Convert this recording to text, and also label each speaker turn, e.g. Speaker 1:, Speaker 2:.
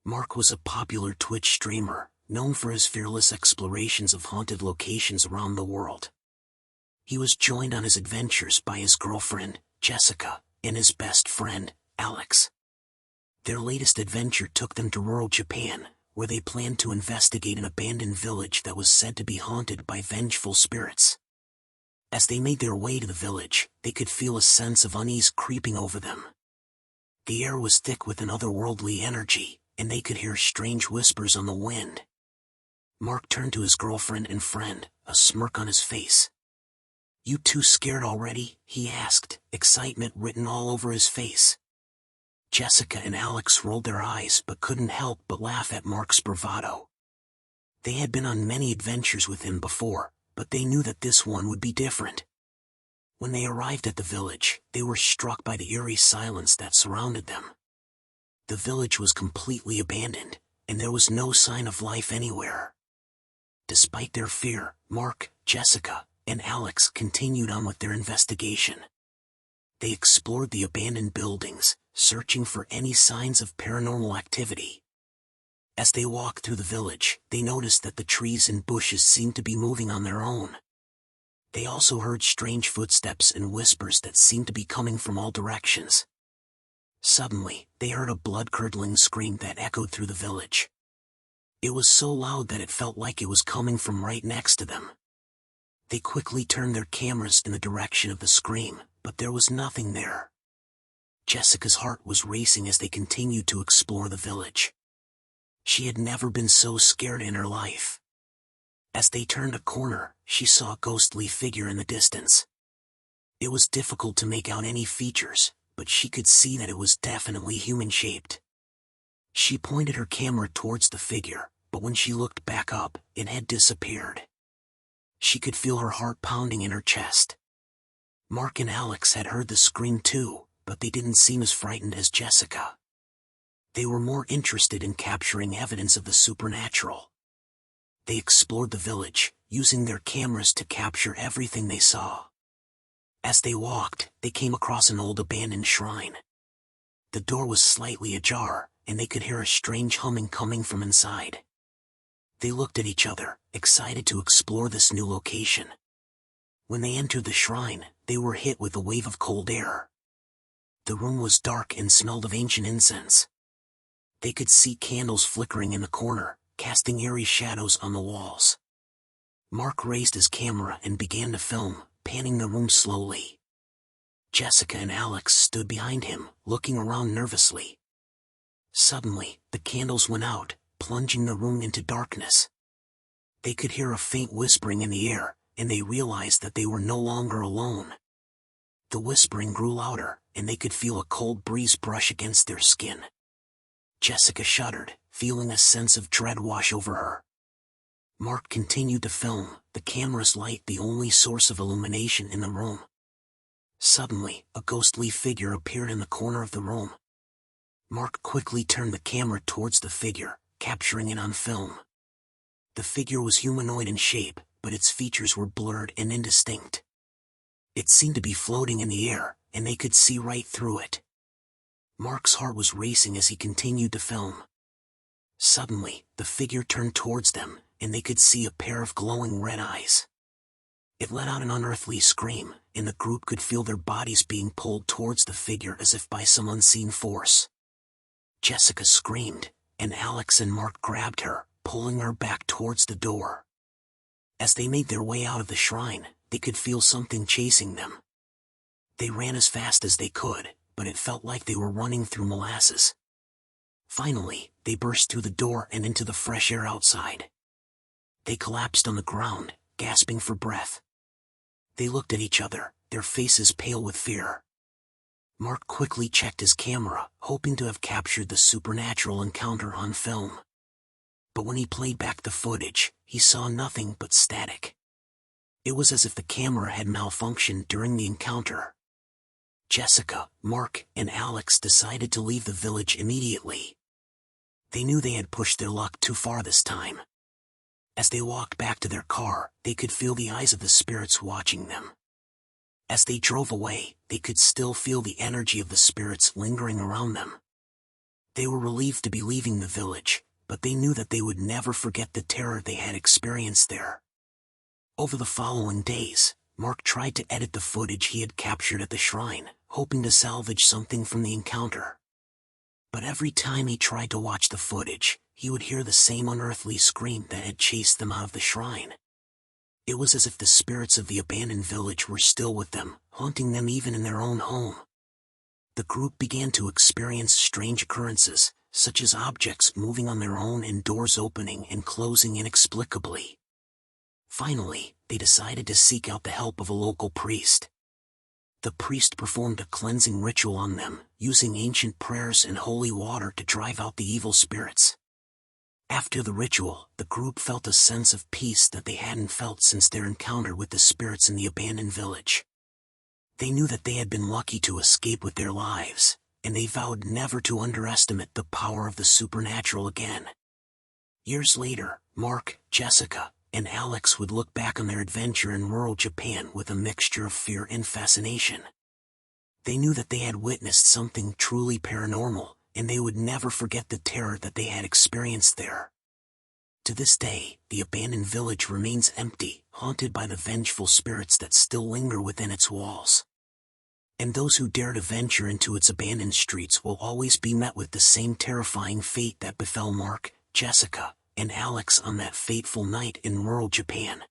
Speaker 1: Mark was a popular Twitch streamer, known for his fearless explorations of haunted locations around the world. He was joined on his adventures by his girlfriend, Jessica, and his best friend, Alex. Their latest adventure took them to rural Japan, where they planned to investigate an abandoned village that was said to be haunted by vengeful spirits. As they made their way to the village, they could feel a sense of unease creeping over them. The air was thick with an otherworldly energy, and they could hear strange whispers on the wind. Mark turned to his girlfriend and friend, a smirk on his face. "You two scared already?" he asked, excitement written all over his face. Jessica and Alex rolled their eyes but couldn't help but laugh at Mark's bravado. They had been on many adventures with him before, but they knew that this one would be different. When they arrived at the village, they were struck by the eerie silence that surrounded them. The village was completely abandoned, and there was no sign of life anywhere. Despite their fear, Mark, Jessica, and Alex continued on with their investigation. They explored the abandoned buildings, searching for any signs of paranormal activity. As they walked through the village, they noticed that the trees and bushes seemed to be moving on their own. They also heard strange footsteps and whispers that seemed to be coming from all directions. Suddenly, they heard a blood-curdling scream that echoed through the village. It was so loud that it felt like it was coming from right next to them. They quickly turned their cameras in the direction of the scream, but there was nothing there. Jessica's heart was racing as they continued to explore the village. She had never been so scared in her life. As they turned a corner, she saw a ghostly figure in the distance. It was difficult to make out any features, but she could see that it was definitely human-shaped. She pointed her camera towards the figure, but when she looked back up, it had disappeared. She could feel her heart pounding in her chest. Mark and Alex had heard the scream too, but they didn't seem as frightened as Jessica. They were more interested in capturing evidence of the supernatural. They explored the village, using their cameras to capture everything they saw. As they walked, they came across an old abandoned shrine. The door was slightly ajar, and they could hear a strange humming coming from inside. They looked at each other, excited to explore this new location. When they entered the shrine, they were hit with a wave of cold air. The room was dark and smelled of ancient incense. They could see candles flickering in the corner, casting eerie shadows on the walls. Mark raised his camera and began to film, panning the room slowly. Jessica and Alex stood behind him, looking around nervously. Suddenly, the candles went out, plunging the room into darkness. They could hear a faint whispering in the air, and they realized that they were no longer alone. The whispering grew louder, and they could feel a cold breeze brush against their skin. Jessica shuddered, feeling a sense of dread wash over her. Mark continued to film, the camera's light the only source of illumination in the room. Suddenly, a ghostly figure appeared in the corner of the room. Mark quickly turned the camera towards the figure, capturing it on film. The figure was humanoid in shape, but its features were blurred and indistinct. It seemed to be floating in the air, and they could see right through it. Mark's heart was racing as he continued to film. Suddenly, the figure turned towards them, and they could see a pair of glowing red eyes. It let out an unearthly scream, and the group could feel their bodies being pulled towards the figure as if by some unseen force. Jessica screamed, and Alex and Mark grabbed her, pulling her back towards the door. As they made their way out of the shrine, they could feel something chasing them. They ran as fast as they could, but it felt like they were running through molasses. Finally, they burst through the door and into the fresh air outside. They collapsed on the ground, gasping for breath. They looked at each other, their faces pale with fear. Mark quickly checked his camera, hoping to have captured the supernatural encounter on film. But when he played back the footage, he saw nothing but static. It was as if the camera had malfunctioned during the encounter. Jessica, Mark, and Alex decided to leave the village immediately. They knew they had pushed their luck too far this time. As they walked back to their car, they could feel the eyes of the spirits watching them. As they drove away, they could still feel the energy of the spirits lingering around them. They were relieved to be leaving the village, but they knew that they would never forget the terror they had experienced there. Over the following days, Mark tried to edit the footage he had captured at the shrine, hoping to salvage something from the encounter. But every time he tried to watch the footage, he would hear the same unearthly scream that had chased them out of the shrine. It was as if the spirits of the abandoned village were still with them, haunting them even in their own home. The group began to experience strange occurrences, such as objects moving on their own and doors opening and closing inexplicably. Finally, they decided to seek out the help of a local priest. The priest performed a cleansing ritual on them, using ancient prayers and holy water to drive out the evil spirits. After the ritual, the group felt a sense of peace that they hadn't felt since their encounter with the spirits in the abandoned village. They knew that they had been lucky to escape with their lives, and they vowed never to underestimate the power of the supernatural again. Years later, Mark, Jessica, and Alex would look back on their adventure in rural Japan with a mixture of fear and fascination. They knew that they had witnessed something truly paranormal, and they would never forget the terror that they had experienced there. To this day, the abandoned village remains empty, haunted by the vengeful spirits that still linger within its walls. And those who dare to venture into its abandoned streets will always be met with the same terrifying fate that befell Mark, Jessica, and Alex on that fateful night in rural Japan.